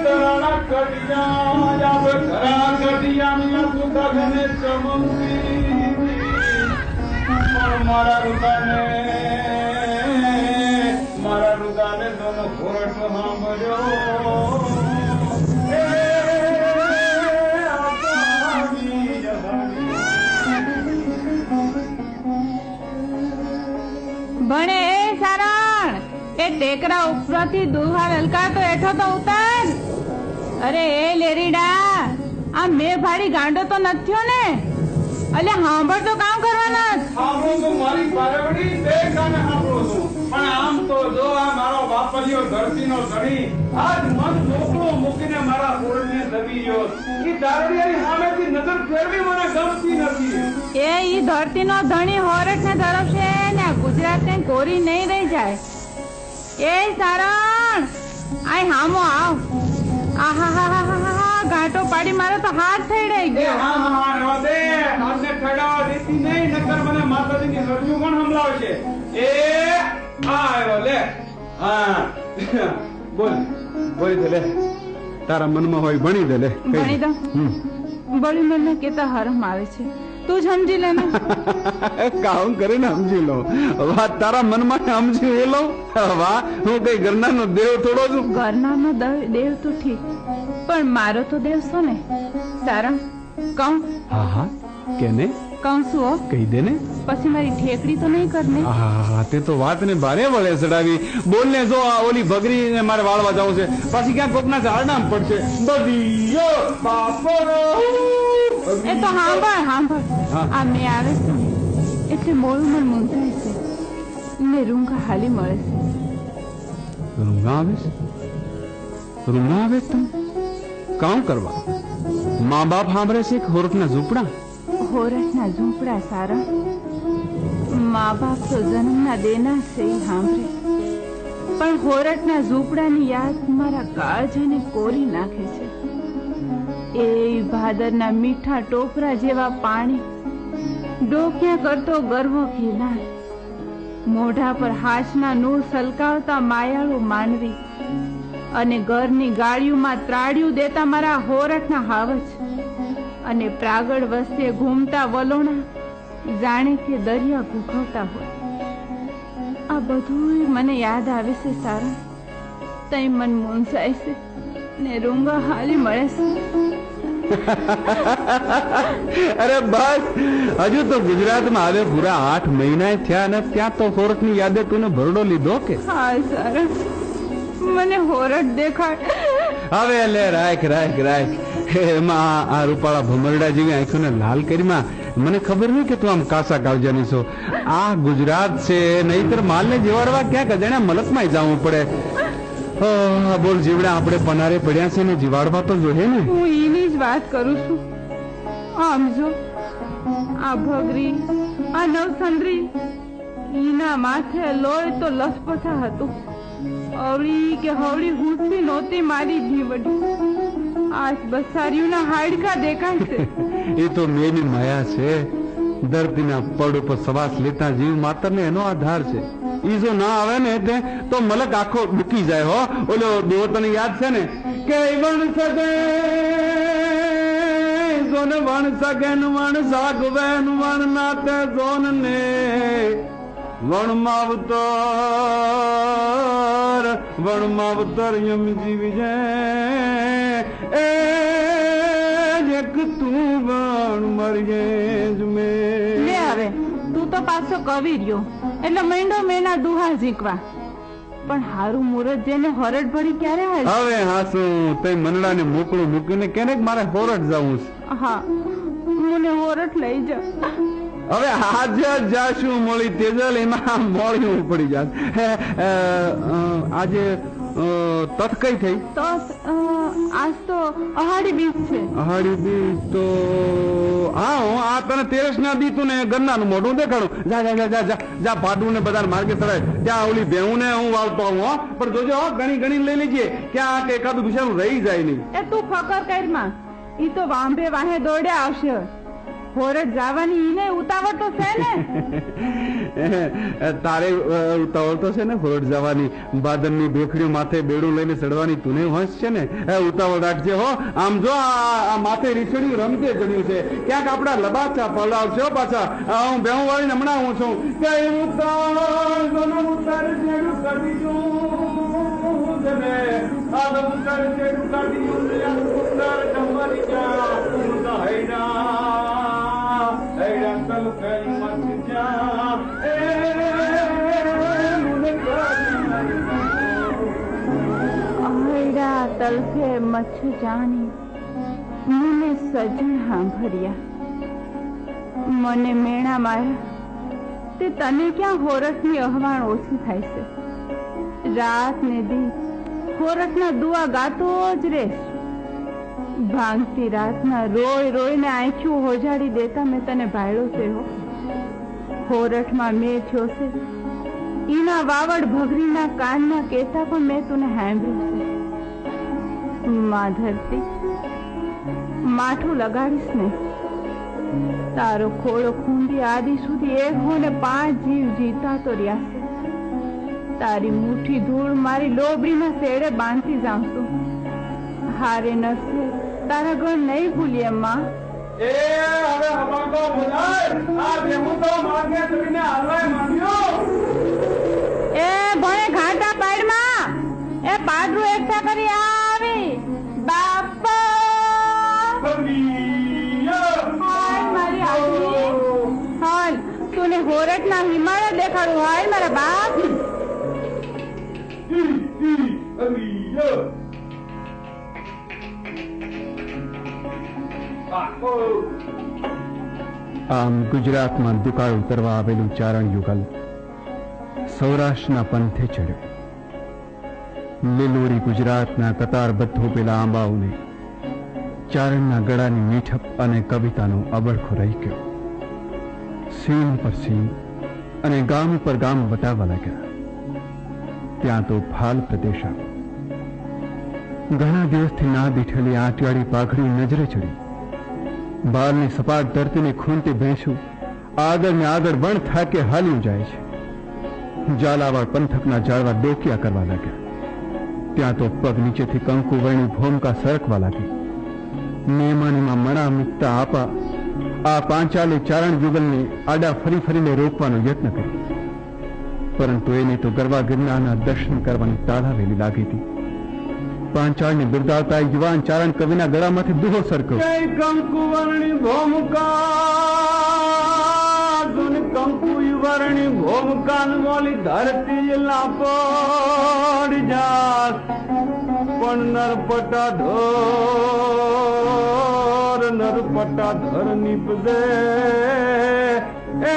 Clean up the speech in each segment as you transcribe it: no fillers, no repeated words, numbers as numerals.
દરાણા કડિયા જાવ ધરા કડિયા તું ગગને ચમકી મારા રૂદાને દોનો ખોરટ સાંભળ્યો ભણે એ સારણ એ ટેકરા ઉપરથી દુહાર હલકાતો એઠો તો ઉતાર. અરે એ લેરીડા આ મેં ભાડી ગાંડો તો નથી થયો ને? અલે સાંભળ તો કામ કરવાના. સાંભળો તો મારી પારવડી બે કાને સાંભળો છું પણ આમ તો જો આ મારો બાપલિયો ધરતીનો ધણી આજ મન ચોકડો મૂકીને મારા કોળને દબી ગયો. ઈ દારૂડિયાની સામેથી નજર ફેરવી મને ગમતી નથી. ઈ ધરતીનો ધણી હોરઠ ને ધરવશે ને ગુજરાત ને કોરી નહીં રહી જાય. એ સારણ આય હામો આવ. આહાહાહાહા ગાંટો પાડી મારો તો હાથ થઈ રહી ગયો. હા રોદે આને ઠગાવા દેતી નહીં નકર મને માતાજીની રજૂ કોણ હમલાવશે. એ આયો લે હા બોલ દે લે તારા મનમાં હોય ભણી દે લે. ભણી દો બળી મને કેતા હરમ આવે છે. તું જ સમજી લે ને. કામ કરીને સમજી લો. વાત તારા મનમાં સમજી એ લો. વાહ હું કઈ ઘરના નો દેવ થોડો છું. ઘરના નો દેવ તો ઠીક પણ મારો તો દેવ છો ને સારા. કહું? હા હા કેને કહું છું હો. કહી દે ને. પછી મારી ઠેકડી તો નહીં કરને. હા તે તો વાત ને ભારે વળે ચડાવી. બોલ ને જો આ ઓલી ભગરી ને મારે વાળવા જવું છે પછી ક્યાં કોકના ઝારડામ પડશે. બદીયો બાપરો એ તો સાંભળ આ મેં આવે છે ને એટલે મોડું મન મૂંઝાય છે ને રૂંગા હાલી મળે છે. રૂંગા આવે તમે કામ કરવા મા બાપ સાંભળે છે કે હોરઠના ઝૂંપડા? હોરઠના ઝૂંપડા સારા. મા બાપ તો જન્મના દેના છે એ સાંભળે પણ હોરઠના ઝૂંપડાની યાદ મારા કાળજાને કોરી નાખે છે. એ ભાદરના મીઠા ટોપરા જેવા પાણી ડોક્યા કરતો ગર્વ ઘેનાર મોઢા પર હાશના નૂર સલકાવતા માયાળુ માનવી અને ઘરની ગાડીઓમાં ત્રાડિયું દેતા મારા હોરઠના હાવજ અને પ્રાગળ વસ્તે ઘૂમતા વલોણા જાણે કે દરિયા ઘૂઘવતા હોય. આ બધું મને યાદ આવે છે સારા. તઈ મન મૂંઝાય છે ને રૂંગા હાલી મળે છે. અરે બસ હજુ તો ગુજરાતમાં આવે પૂરા 8 મહિના થયા ને ત્યાં તો હોરઠની યાદે તું ભરડો લીધો કે? હા સારા મને હોરઠ દેખાડ. હવે લે રાખ એમાં આ રૂપાળા ભમરડા જેવી આંખોને લાલ કરીમાં મને ખબર નહીં કે તું આમ કાસા કાવજાની છો. આ ગુજરાત છે નહીતર માલને જીવાડવા ક્યાંક અજાણ્યા મલકમાં જવું પડે. બોલ જીવડા આપણે પનારે પડ્યા છે ને જીવાડવા તો જોઈએ ને. હું એની જ વાત કરું છું. આમ જો આ ભગરી આ નવસંદ્રી એના માથે લોહી તો લસપથા હતું. અવળી કે હવળી હુંસી નહોતી મારી જીવડી. આજ બસારીઓના હાડકા દેખાય છે. એ તો મેની માયા છે. ધરતીના પડ ઉપર શ્વાસ લેતા જીવ માત્ર ને એનો આધાર છે. ઈ જો ના આવે ને તો મલક આખો ડૂકી જાય. હો ઓલો દેવો તને યાદ છે ને કે વણ સગે જોન વણ સગે વણ સાગવેન વણ નાતે જોન ને વણ માવતર યમ જીવી જાય એક તું વણ મરીએ જ મે. લે હવે તું તો પાછો કવિ રહ્યો એટલે મહિનો મેના દુહા ઝીકવા. પણ હારું મુરત જેને હોરઠ ભરી ક્યારે આવે? હવે હાસું તે મનડાને મોકળું મૂકીને ક્યારેક મારે હોરઠ જવું છે. હા મને હોરઠ લઈ જા. હવે આજે જાશું મોળી તેજલ એમાં મોળિયું પડી જાત. આજે તત કઈ થઈ? તો આજ તો અહાડી બીજ છે. અહાડી બીજ તો હા હું આ તને 13 ના દીધું ને ગન્નાનું મોઢું દેખાડું. જા ભાડું ને બધા માર્ગે ચડાય. ત્યાં ઓલી ભેહું ને હું વાવતો આવું. હો પણ જોજો ગણી લઈ લેજે ક્યાં કે એકાદું બિચારું રહી જાય નહીં. એ તું ફકર કરમાં ઈ તો વાંભે વાહે દોડ્યા આવશે. હોરટ જવાની ઈને ઉતાવળ તો છે ને? તારે ઉતાવળ તો છે ને હોરટ જવાની, બાદનની ભેખડીઓ માથે બેડું લઈને ચડવાની તુને હોશ છે ને. ઉતાવળ રાખજે હો. આમ જો આ માથે રીછડ્યું રમતે ચડ્યું છે, ક્યાંક આપડા લબાચા પલાવશો પાછા. હું બેહું વાળીને હમણાં હું છું કે ઉતાર જેડું કરી દઉં જને આ ઉતાર જેડું કરી દઉં ઉતાર જમરી જા હૈડા હૈડા તલ કઈ મત જા એ મુને હૈડા તલફે મચ્છ જાણી મને સજણ સાંભળ્યા, મને મેણા માર્યા. તે તને ક્યાં હોરઠની અહવાણ ઓછી થાય છે? રાત ને દી હોરઠના દુઆ ગાતો જ રેશ. ભાંગતી રાતના રોય રોઈને આંખ્યું હોજાડી દેતા મેં તને ભાળ્યો છે હો. હોરઠમાં મેં થયો છે ઈના વાવડ ભગરીના કાનના કેતા પણ મેં તને સાંભળ્યું છે. માધરતી માઠું લગાડીશ ને, તારો ખોળો ખૂંદી આદિ સુધી 1 ને 5 જીવ જીતા તો રહ્યા છે. તારી મુઠ્ઠી ધૂળ મારી લોબડીના શેડે બાંધતી જાઉં છું. હારે નસે તારા ગણ નહીં ભૂલીએ માં. એ હવે હવાકો બોલાય આ બેમુ તો માગે તને હાલવાય માંડ્યો. એ ભણે ઘાટા પાડમાં એ પાડરું એકઠા કરી આવી બાપા. હાય મારી આદમી, હાલ તુને હોરઠના હિમાલય દેખાડું. હાય મારા બાપ. આમ ગુજરાતમાં દુકાળ ઉતરવા આવેલું ચારણ યુગલ સૌરાષ્ટ્રના પંથે ચડ્યો. લીલોડી ગુજરાતના કતારબદ્ધ પેલા આંબાઓને ચારણના ગળાની મીઠપ અને કવિતાનો અબડખો રહી ગયો. સીમ પર સીમ અને ગામ પર ગામ વટાવવા લાગ્યા. ત્યાં તો ફાલ પ્રદેશ આવ્યો. ઘણા દિવસથી ના દીઠેલી આંટિયાળી પાઘડી નજરે ચડી. બારની સપાટ ધરતીની ખૂંટી ભેંસું આગળ ને આગળ વણ થાકે હાલ્યું જાય છે. ઝાલાવાડ પંથકના ઝાડવા ડોકિયા કરવા લાગ્યા. ત્યાં તો પગ નીચેથી કંકુ વણી ભોમકા સરકવા લાગી. નેમાનીમાં મણા મૂકતા આપા આ પાંચાલે ચારણ યુગલને આડા ફરી ફરીને રોકવાનો યત્ન કર્યો, પરંતુ એને તો ગરવા ગિરનારના દર્શન કરવાની તાળાવેલી લાગી હતી. પાંચાળને બિરદાવતા યુવાન ચારણ કવિના ગળામાંથી દુહો સરકો. કંકુ વર્ણી ભોમકા કંકુ વર્ણી ભોમકા મોલી ધરતી લાપડ જાત પણ નરપટા ધર નીપજે એ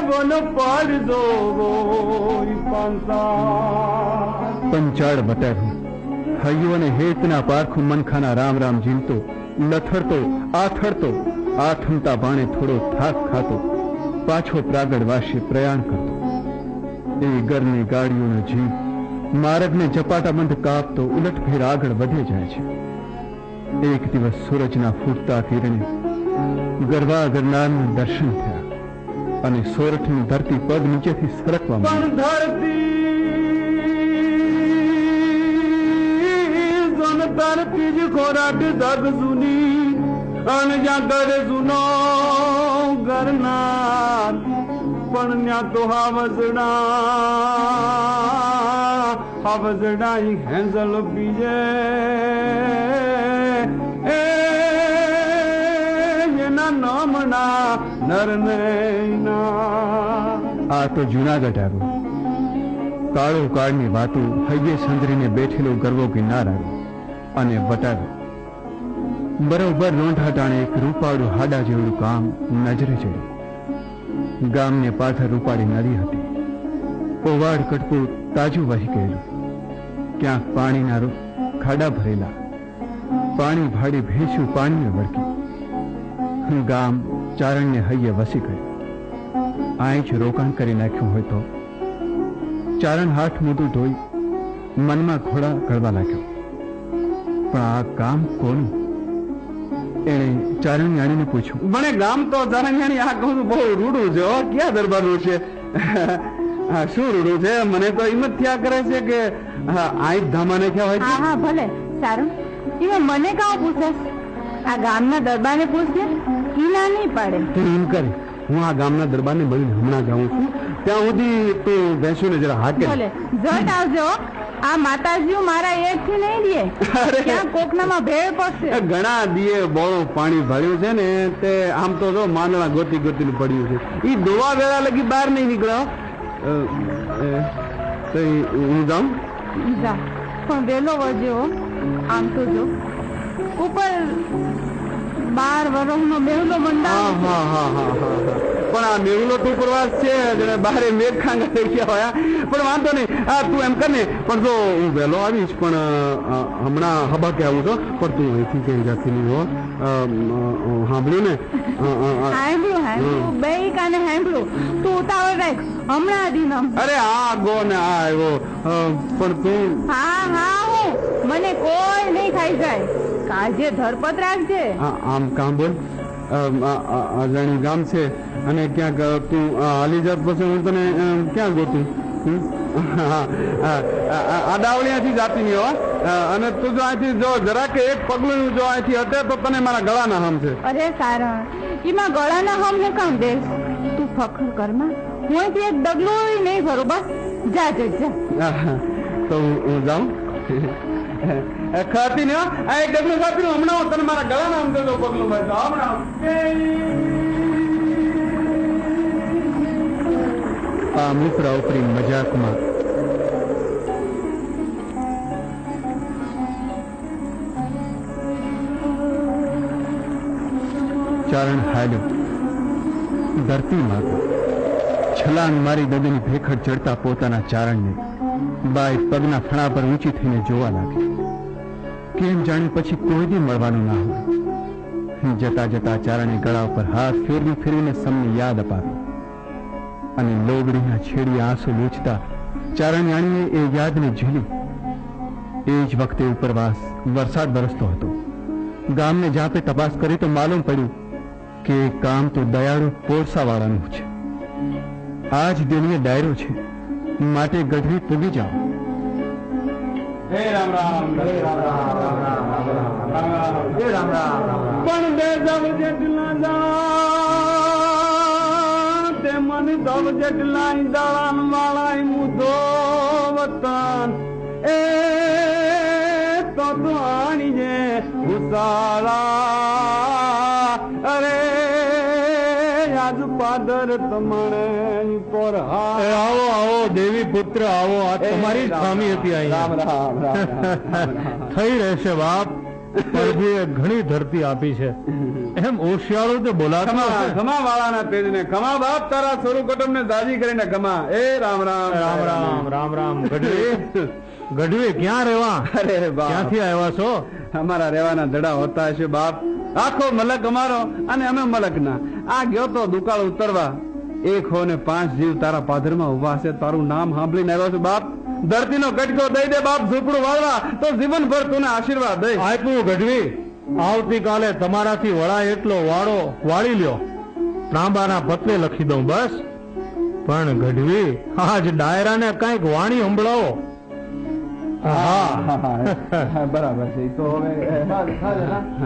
બોલ પડજો પંચાળ બટાડું હૈયું અને હેતના પારખું મનખાના રામ રામ ઝીલતો, લથડતો, આથડતો, આથમતા બાણે થોડો થાક ખાતો પાછો પ્રાગડ વાસી પ્રયાણ કરતો. એ ગરની ગાડીઓનો જીવ માર્ગને ઝપાટા બંધ કાપતો ઉલટફેર આગળ વધે જાય છે. એક દિવસ સૂરજના ફૂટતા કિરણે ગરવા ગરનારના દર્શન થયા અને સોરઠની ધરતી પગ નીચેથી સરકવા માંડી. ધરતી જ ખોરાક દગ જૂની અને જ્યાં ગરે જૂનો ગરનાર પણ ત્યાં તો હાવજડા હેંઝલ બીજે એના નામના નરને આ તો જુનાગઢ આવ્યું. કાળો કાળની વાતો હૈયે સંદરીને બેઠેલો ગરવો કિનાર આવ્યો અને વટાવ્યો. બરોબર રોંઢા ટાણે એક રૂપાળું હાડા જેવડું ગામ નજરે ચડ્યું. ગામને પાછળ રૂપાળી નદી હતી. ઓવાડ કટકું તાજું વહી ગયેલું. ક્યાંક પાણીના ખાડા ભરેલા. પાણી ભાડી ભેંસું પાણીને વળકી. ગામ ચારણને હૈયે વસી ગયું. અહીં જ રોકાણ કરી નાખ્યું હોય તો ચારણ હાથ મોઢું ધોઈ મનમાં ઘોડા ગળવા લાગ્યો. પણ આ ગામ કોનું? એને ચારણિયાણીને પૂછ્યું. મને ગામ તો ચારણિયાણી આ કહું બહુ રૂડું છે. ક્યાં દરબારનું છે? શું રૂડું છે? મને તો હિંમત થયા કરે છે કે આઈ ધામાને કહેવાય છે. હા ભલે સારું. એમાં મને કાં પૂછે? આ ગામના દરબારને પૂછજે, ઈના નહીં પાડે. તું એમ કરી, હું આ ગામના દરબારને મળીને હમણાં જાઉં છું. ત્યાં સુધી તું બેસીને જરા હાકે. ભલે જટ આવજો. આ માતાજીઓ મારા એકથી નહીં દે. ક્યાં કોકનામાં ભેળ પડશે. ઘણા દીએ બોળું પાણી ભર્યું છે ને તે આમ તો જો માંદણા ગોતી ગોતીને પડ્યું છે. ઈ દોવા વેળા લગી બહાર નહીં નીકળ્યો. તો હું જાઉં? જા, પણ વેલો વળજો. આમ તો જો ઉપર 12 વર્ષનો મેહુલો મંડાવ. પણ આ મેહુલો તો પ્રવાસ છે જેને બારે મેઘખાંગા થઈ ગયા હોય. પણ વાંધો નહીં, તું એમ કર ને. પણ જો હું વહેલો આવીશ પણ હમણાં હબાકે આવું છો. પણ તું અહીંથી ક્યાંય જાતી નહીં હો. સાંભળ્યું ને? સાંભળ્યું બે કાને સાંભળ્યું. તું ઉતાવળ રાખ, હમણાં દીનમ. અરે આ ગો ને આ આવ્યો. પણ તું હા હું મને કોઈ નહીં ખાઈ જાય. કાજે ધરપત રાખજે. આમ કામ બોલ. અજાણી ગામ છે અને ક્યાંક તું હાલી જાત પછી હું તને ક્યાં ગોતું? આડાવળિયાથી જાતી નહીં હો. અને તું જો અહીંથી જો જરાક એક પગલું જો અહીંથી હતે તો તને મારા ગળાના હમ છે. અરે સારા, એમાં ગળાના હમ ને કામ દે. તું ફખર કરમાં, હું અહીંથી એક ડગલું નહીં ભરું. બસ જા. તો હું જાઉં? ખાતી ને આ એક ડગલું ખાતી હમણાં તને મારા ગળાના હમ દેજો પગલું ભાઈ. હમણાં આ મિત્ર ઉપરી મજાકમાં ચારણ હાલ્યો. ધરતી માતા છલાંગ મારી દદીની ભેખડ ચડતા પોતાના ચારણને બાઈ પગના ફણા પર ઊંચી થઈને જોવા લાગી. કેમ જાણે પછી કોઈ દી મળવાનું ના હોય. જતા જતા ચારણે ગળા ઉપર હાથ ફેરવીને સમને યાદ અપાવી અને લોગડીના છેડી આંસુ લૂછતા ચારણિયાણીએ એ યાદને ઝીલી. એ જ વખતે ઉપરવાસ વરસાદ બરસતો હતો. ગામને જાપે તપાસ કરી તો માલુમ પડ્યું કે કામ તો દયાળુ પોરસાવાળાનું છે. આજ દિલીએ ડાયરો છે, માટે ગઢવી પૂગી જાઓ. હે રામ રામ, હે રામ રામ, રામ રામ, રામ રામ, હે રામ રામ. પણ બે જવ જેટલા દાણા તે મન દવ જેટલા દાળાન વાળા મુધો વતન એ તો આણી જે ઉસાળા. અરે આજ પાદર તમને પર. આવો આવો દેવી પુત્ર આવો. આ તમારી જ ખામી હતી. રામ રામ થઈ રહેશે બાપ. પ્રભુએ ઘણી ધરતી આપી છે એમ ઓશિયાળું તો બોલાતા. ખમા વાળાના તેજને ખમા બાપ. તારા સ્વરૂપ કુટુંબને દાજી કરીને ખમા. એ રામ રામ, રામ રામ, રામ રામ. ગઢવી ક્યાં રહેવા? અરે ક્યાંથી આવ્યા છો? અમારા રહેવાના ધડા હોતા હશે બાપ. આખો મલક અમારો અને અમે મલકના. આ ગયો તો દુકાળ ઉતરવા. 1 ને 5 જીવ તારા પાદરમાં ઉભા છે. તારું નામ સાંભળીને આવ્યો છું બાપ. ધરતીનો કટકો દઈ દે બાપ. ઝૂંપડું વાળવા તો જીવનભર તુને આશીર્વાદ દઈ. આપ્યું ગઢવી. આવતીકાલે તમારાથી વળાય એટલો વાળો વાળી લ્યો. ત્રાંબાના પત્રે લખી દઉં બસ. પણ ગઢવી આજ ડાયરાને કઈક વાણી સંભળાવો. બરાબર છે. તો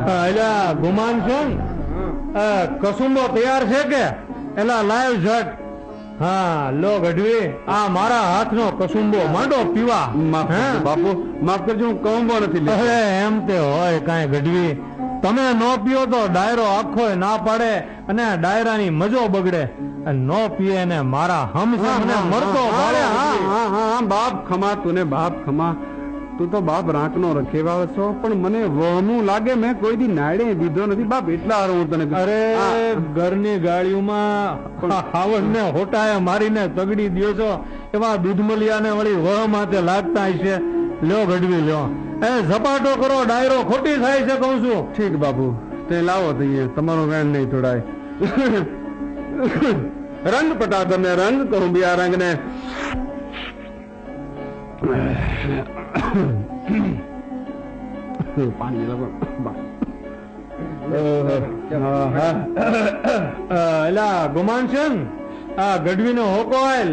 હવે ગુમાન છે ને કસુંબો તૈયાર છે કે? એલા લાઈવ ઝટ. હા લો ગઢવી, આ મારા હાથનો કસુંબો માંડો પીવા. બાપુ માફ કરજો, હું કસુંબો નથી. અરે એમ તે હોય કાંઈ ગઢવી. તમે નો પીઓ તો ડાયરો આખો ના પાડે અને ડાયરાની મજો બગડે. નો પીએ ને મારા હમ મને મરતો. બાપ ખમા તુને, બાપ ખમા. તું તો બાપ રાંકનો રખેવાળ છો, પણ મને વહમું લાગે મેં કોઈ દી નાડે દીધો નથી બાપ. એટલા હારું હું તને. અરે ઘરની ગાડીઓમાં હાવડ ને હોટાએ મારીને તગડી દો છો એવા દૂધમલિયાને વળી વહ માથે લાગતા હશે. લ્યો ગઢવી લ્યો. એ ઝપાટો કરો, ડાયરો ખોટી થાય છે કહું છું. ઠીક બાપુ, તે લાવો તઈએ. તમારો વેણ નહીં તોડાય. રંગ પટાતો ને રંગ કહું બિયા રંગ ને. પાણી લગો. એલા ગુમાન છે ને આ ગઢવી નો હોકો આયલ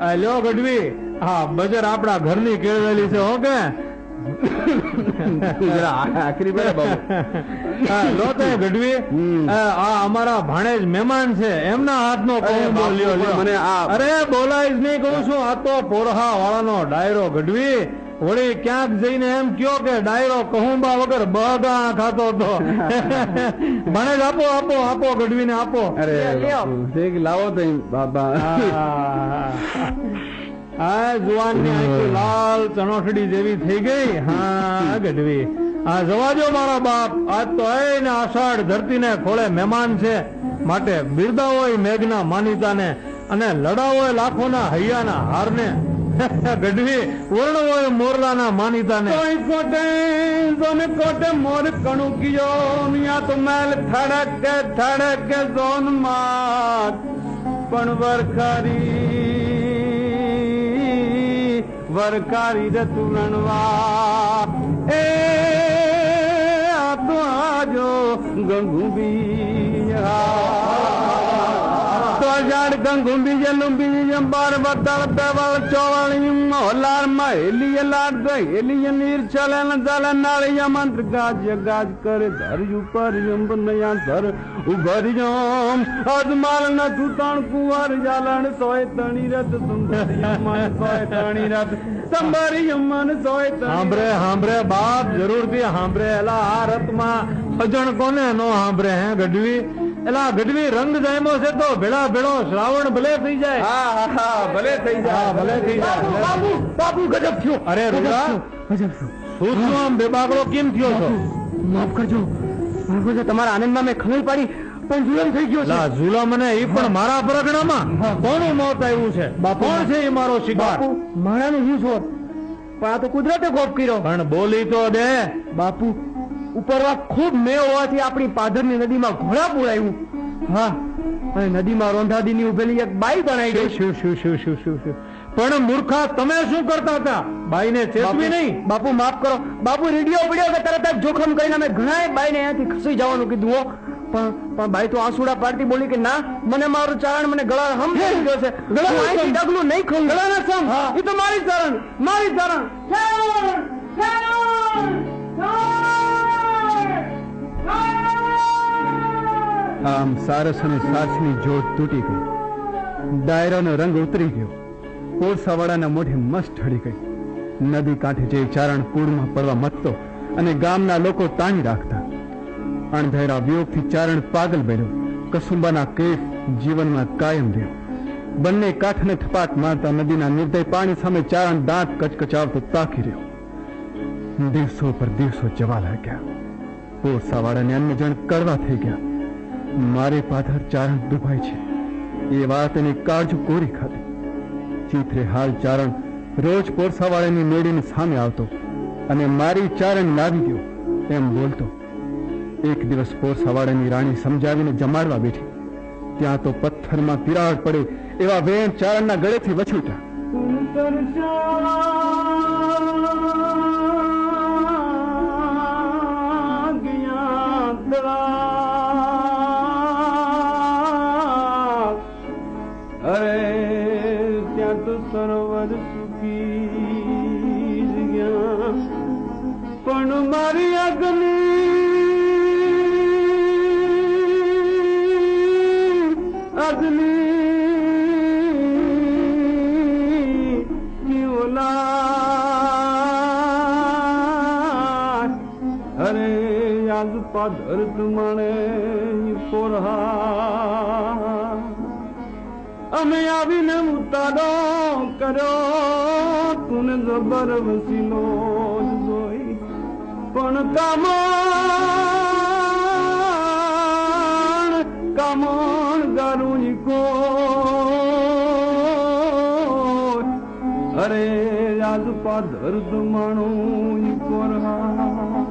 આ લ્યો ગઢવી હા બજર આપણા ઘરની કેળવેલી છે હો કે આખરી બેરા બાબુ હા લો તો ગઢવી આ અમારા ભાણેજ મહેમાન છે એમના હાથનો કહુંબો લ્યો લ્યો. મને આ અરે બોલાય જ નહીં કહું છું આ તો પોરહા વાળાનો ડાયરો ગઢવી વળી ક્યાંક જઈને એમ કયો કે ડાયરો કહુંબા વગર બગા ખાતો હતો ભાણેજ આપો આપો આપો ગઢવીને આપો અરે લ્યો. બાપુ, ઠીક લાવો તો બાબા આ જુવાનની આંખો લાલ ચણોઠડી જેવી થઈ ગઈ હા ગઢવી આ જવા દો મારા બાપ આજ તો એને આષાઢ ધરતીને ખોળે મહેમાન છે માટે બિરદાવો મેઘના માનીતાને અને લડાવો લાખોના હૈયાના હારને ગઢવી વર્ણવો મોરલાના માનીતાને કોટે મોર કણું કિયો મિયા તો મેલ થડક ઝોન માર પણ વરકારી રતું રણવા એ આ તો આજો ગંગુબી તો જાડ ગંગુબી જે લુંબી જે બાર બદલ બેવળ ચોવળી મોલાર મહેલી લાડ દહેલી નીર ચલે ન જલ નાળિયા મંત્ર ગાજ ગાજ કરે ધર ઉપર જંબ નયા ધર ઉભરિયમ અજમાલ ન તુતણ કુંવર જાલણ સોય તણી રત સુંદર મન સોય તણી રત સંબરી મન સોય તણી હાંભરે હાંભરે બાપ જરૂરથી હાંભરે એલા આ રતમાં અજણ કોને નો હાંભરે હે ગઢવી એલા ગઢવી રંગ જાયમો છે તો ભેળા ભેળો શ્રાવણ ભલે થઈ જાય હા ભલે થઈ હા ભલે થઈ જાય બાપુ ગજબ થયો અરે રૂડા ગજબ થયો શું શું આમ બેબાકડો કેમ થયો છો માફ કરજો તમારા આનંદમાં મેં ખબર પાડી પણ જુલમ થઈ ગયો લા ઝુલા મને એ પણ મારા પરગણામાં કોનું મોત આવ્યું છે કોણ છે એ મારો શિકાર મારાનું હું છો પણ આ તો કુદરતે કોપ કર્યો પણ બોલી તો દે બાપુ ઉપરવા ખૂબ મેં હોવાથી આપણી પાદરની નદીમાં ઘોડા પુરાયું હા અને નદીમાં રોંધાદીની ઉભેલી એક બાઈ બનાવી ગઈ શું શું શું શું શું શું પણ મૂર્ખા તમે શું કરતા હતા બાઈને ચેતવી નહીં બાપુ માફ કરો બાપુ રેડિયો પડ્યો કે તરત જ જોખમ કરીને અમે ઘણા બાઈને અહીંયાથી ખસી જવાનું કીધું હો પણ બાઈ તો આંસુડા પાડતી બોલી કે ના મને મારું ચારણ મને ગળા હમ થઈ ગયો છે અહીંથી ડગલું નહીં ખાવું ગળાના સમ એ તો મારી ચારણ આમ સારસ અને સાસની જોડ તૂટી ગઈ ડાયરાનો રંગ ઉતરી ગયો કોળસાવાળાના મોઢે મસ્ત ઢળી ગઈ નદી કાંઠે જે ચારણ પૂરમાં પડવા મથતો અને ગામના લોકો તાણી રાખતા અણધાર્યા વિયોગથી ચારણ પાગલ બન્યો કસુંબાના કેફ જીવનમાં કાયમ રહ્યો બંને કાંઠને થપાટ મારતા નદીના નિર્દય પાણી સામે ચારણ દાંત કચકચાવતો તાકી રહ્યો દિવસો પર દિવસો જવા લાગ્યા કોળસાવાળાને અન્ય જણ કડવા થઈ ગયા મારે પાછળ ચારણ ડૂબાય છે એ વાત એની કાળજુ કોરી ખાધી ચીથરે હાલ ચારણ રોજ કોરસાવાળાની મેળીની સામે આવતો અને મારી ચારણ લાવી ગયો એમ બોલતો એક દિવસ કોરસાવાળાની રાણી સમજાવીને જમાડવા બેઠી ત્યાં તો પથ્થરમાં તિરાડ પડે એવા વેણ ચારણના ગળેથી વછૂટા સરોવર સુકી ગયા પણ મારી અગલી ઓલા અરે યાદ પાદર તુમાણે પોરહા અમે આવીને ઉતારો કર્યો તું જબર વસીલો જોઈ પણ કામણ ગારું કો અરે યાદ પાદર તુમાણું પોરહા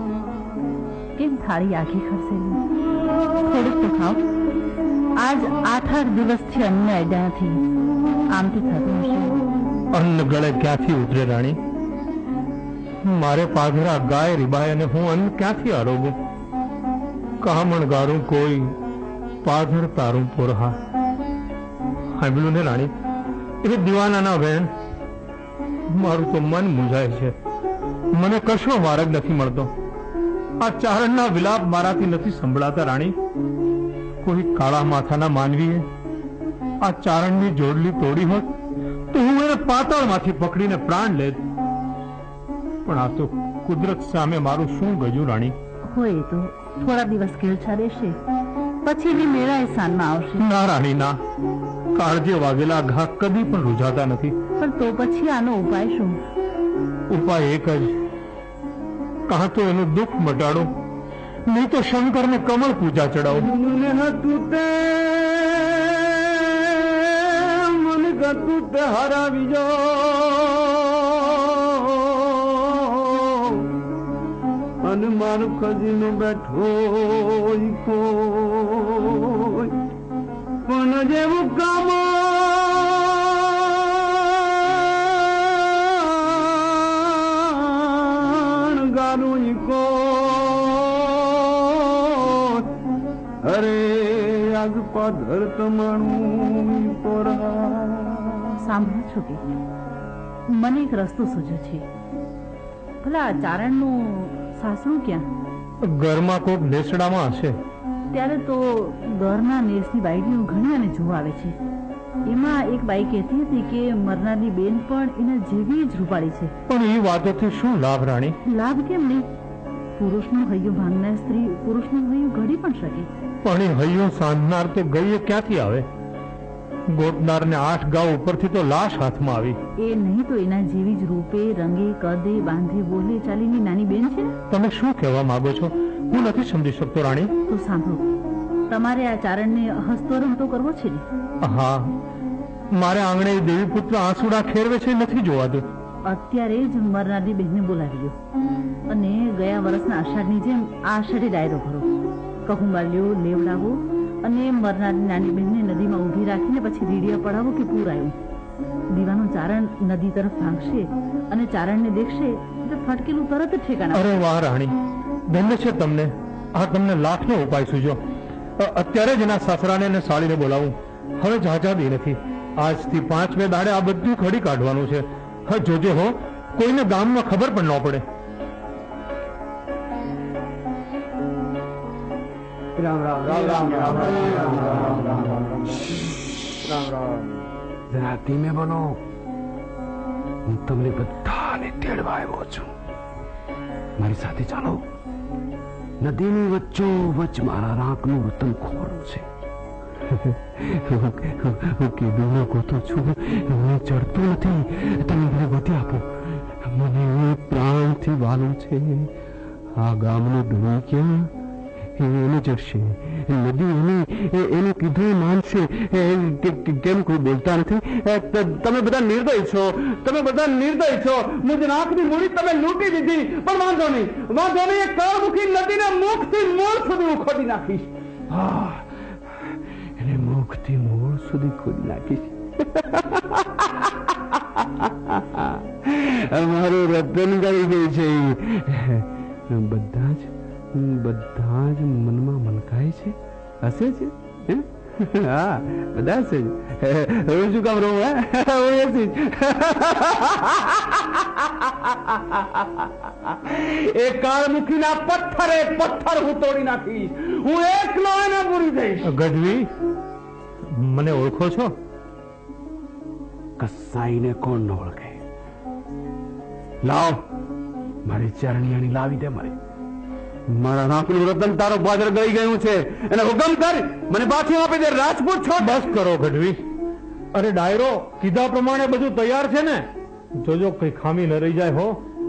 કેમ થાળી આખી ખસેલી થોડુંક તો ખાવ આજ 8 દિવસથી અન્ન અડ્યા નથી આમથી થતું હશે અન્ન ગળે ક્યાંથી ઉતરે રાણી મારે પાઘરા ગાય રીબાય અને હું અન્ન ક્યાંથી આરોગું કામણ ગારું કોઈ પાધર તારું પોરહા. સાંભળ્યું ને રાણી, એ દીવાનાના બહેન, મારું તો મન મૂંઝાય છે. મને કશો માર્ગ નથી મળતો. આ ચારણના વિલાપ મારાથી નથી સંભળાતા રાણી. કોઈ કાળા માથાના માનવીએ આ ચારણની જોડલી તોડી હોત તો હું એને પાતાળમાંથી પકડીને પ્રાણ લેત. પણ આ તો કુદરત સામે મારું શું ગજું રાણી. હોય તો થોડા દિવસ ઘેલછા રહેશે, પછી એની મેળા સાનમાં આવશે. ના રાણી ના, કાળજે વાગેલા ઘા કદી પણ રૂઝાતા નથી. પણ તો પછી આનો ઉપાય શું? ઉપાય એક જ, કાં તો એનું દુઃખ મટાડો, નહીં તો શંકરને કમળ પૂજા ચડાવો. મને હતું તે મને ગતું તે હરાવી જો, અને મારું ખજીનો બેઠો કોઈ પણ જેવું કામ ગારું કો. અરે આગ પાધર તમારું પોરા. સાંભળો છો કે મને એક રસ્તો સૂઝ્યો છે. ભલા ચારણનું સાસરું ક્યાં? ઘરમાં કોક નેસડામાં હશે. ત્યારે તો ઘરના નેસની બાઈડીઓ ઘણી અને જોવા આવે છે. એમાં એક બાઈ કહેતી હતી કે મરનારની બેન પણ એના જેવી જ રૂપાળી છે. પણ એ વાતોથી શું લાભ રાણી? લાભ કેમ નહીં? પુરુષનું હૈયું ભાંગનાર સ્ત્રી પુરુષનું હૈયું ઘડી પણ શકે. પણ એ હૈયું સાંધનાર તો ગઈએ ક્યાંથી આવે? ગોતનારને 8 ગાઉ ઉપરથી તો લાશ હાથમાં આવી. એ નહીં તો એના જેવી જ રૂપે, રંગે, કદે, બાંધે, બોલે ચાલીની નાની બેન છે ને. તમે શું કહેવા માંગો છો? હું નથી સમજી શકતો રાણી. તો સાંભળો, તમારે આ ચારણને હસતો રમતો કરવો છે ને? હા, મારે આંગણે દેવી પુત્ર આંસુડા ખેરવે છે નથી જોવાતું. અત્યારે જ મરનારની બહેનને બોલાવી લો અને ગયા વર્ષના આષાઢની જેમ આ આષાઢી ડાયરો ભરો. કહુંબાલ્યો લેવડાવો અને મરનારની નાની બહેનને નદીમાં ઊભી રાખીને પછી રીડિયા પડાવો કે પૂર આવ્યું. દીવાનું ચારણ નદી તરફ ભાગશે અને ચારણને દેખશે તો ફટકેલું તરત જ ઠેકાણા. અરે વાહ રાણી, ધન્ય છે તમને. આ તમને લાખનો ઉપાય સૂજો. અત્યારે જ એના સાસરાને અને સાળીને બોલાવું. હવે જાજાદી નથી. આજથી 5 દાડે આ બધું ખડી કાઢવાનું છે. હા જોજો હો, કોઈને ગામમાં ખબર પણ ન પડે. રામ રામ રામ રામ રામ રામ રામ રામ. જરા ધીમે બનો. હું તમને બધાને તેડવા આવ્યો છું. મારી સાથે ચાલો. નદીની વચ્ચો વચ્ચ મારા રાંકનું રતન ખોરું છે. હું કીધું ન ગોતો છું, હું ચડતો નથી. તમે મને ગોતી આપો. મને પ્રાણથી વાલું છે. આ ગામનો ધણી ક્યાં એને ચડશે. નદી એનું કીધું માનશે. કેમ કોઈ બોલતા નથી? તમે બધા નિર્દય છો. તમે બધા નિર્દય છો. મુજ નાકની મૂડી તમે લૂંટી દીધી. પણ વાંધો નહીં, વાંધો નહીં. એ કાળમુખી નદીને મુખથી મૂળ સુધી હું ખોદી નાખીશ. હા, એને મુખથી મૂળ સુધી ખોદી નાખીશ. મારું રતન કરી ગઈ છે. બધા જ મનમાં મનકાય છે, હસે છે. હા, બધા હસે છે. હું શું કામ રહું? હું હસીશ. એ કાળમુખીના પથ્થર હું તોડી નાખીશ. હું એકલો એને પૂરી જઈશ. ગઢવી, મને ઓળખો છો? કસાઈને કોણ ન ઓળખે? લાવ, મારી ચરણિયાની લાવી દે. મારા નાકનું રતન તારો પાદર ગઈ ગયું છે. એને હુકમ કર, મને પાછું આપી દે. રાજપૂત છો. બસ કરો ગઢવી. અરે ડાયરો કીધા પ્રમાણે બધું તૈયાર છે ને? જોજો કઈ ખામી ન રહી જાય હો.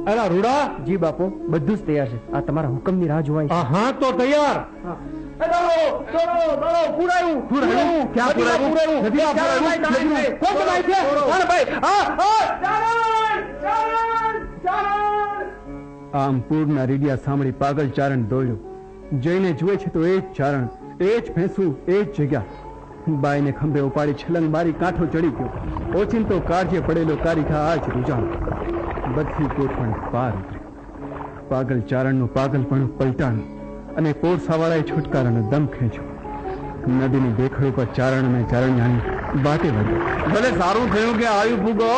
અરે રૂડા. જી બાપુ, બધું જ તૈયાર છે. આ તમારા હુકમની રાહ જોવાય. હા તો તૈયાર. આમ પૂરના રીડિયા સાંભળી પાગલ ચારણ દોડ્યો. જઈને જુએ છે તો એ જ ચારણ, એ જ ભેંસું, એ જ જગ્યા. બાઈને ખંભે ઉપાડી છલંગ મારી કાંઠો ચડી ગયો. ઓચિંતો કાળજે પડેલો કારીખા આજ રૂજાણ. બધી ગોઠવણ પાર ઉતરી. પાગલ ચારણનું પાગલપણું પલટાણું અને કોળસાવાળાએ છૂટકારાનો દમ ખેંચ્યો. નદીની દેખડ ઉપર ચારણ અને ચારણિયાની બાટે વધ્યો. ભલે સારું થયું કે આવ્યું ફૂગો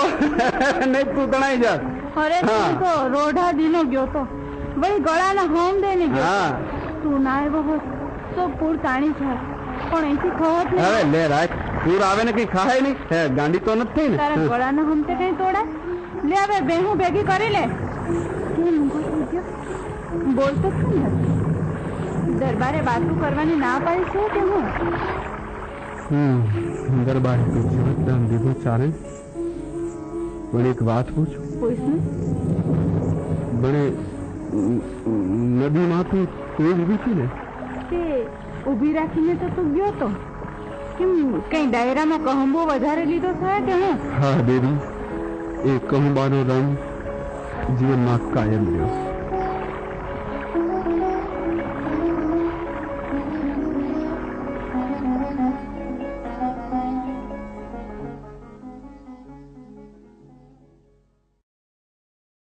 નહીં તું તણાઈ જાત. અરે તું તો રોઢા દીનો ગયો તો વળી ગળાના હોમ દઈને ગયો. હા તું ના આવ્યો હોત તો પૂર તાણી જાય પણ અહીંથી ખવત હવે નહીં. લે રાખ પૂર આવે ને કઈ ખાય નહીં. હે, ગાંડી તો નથી થઈ તારા ને. ગળાના હોમ તે કઈ તોડાય? લે હવે બેહું ભેગી કરી લે. કેમ ઊંઘો થઈ ગયો? બોલતો જ કેમ નથી? દરબારે વાતું કરવાની ના પાડી છે કે હું? દરબારે તો જીવતદાન દીધું ચાલે, પણ એક વાત પૂછું. પૂછને. બને નદીમાં તો તું ઊભી હતી ને? તે ઊભી રાખીને તો તું ગયો તો. કેમ કઈ ડાયરામાં કહંબો વધારે લીધો છે કે હું? હા દેવી, એ કહુંબાનો રંગ જીવનમાં કાયમ રહ્યો.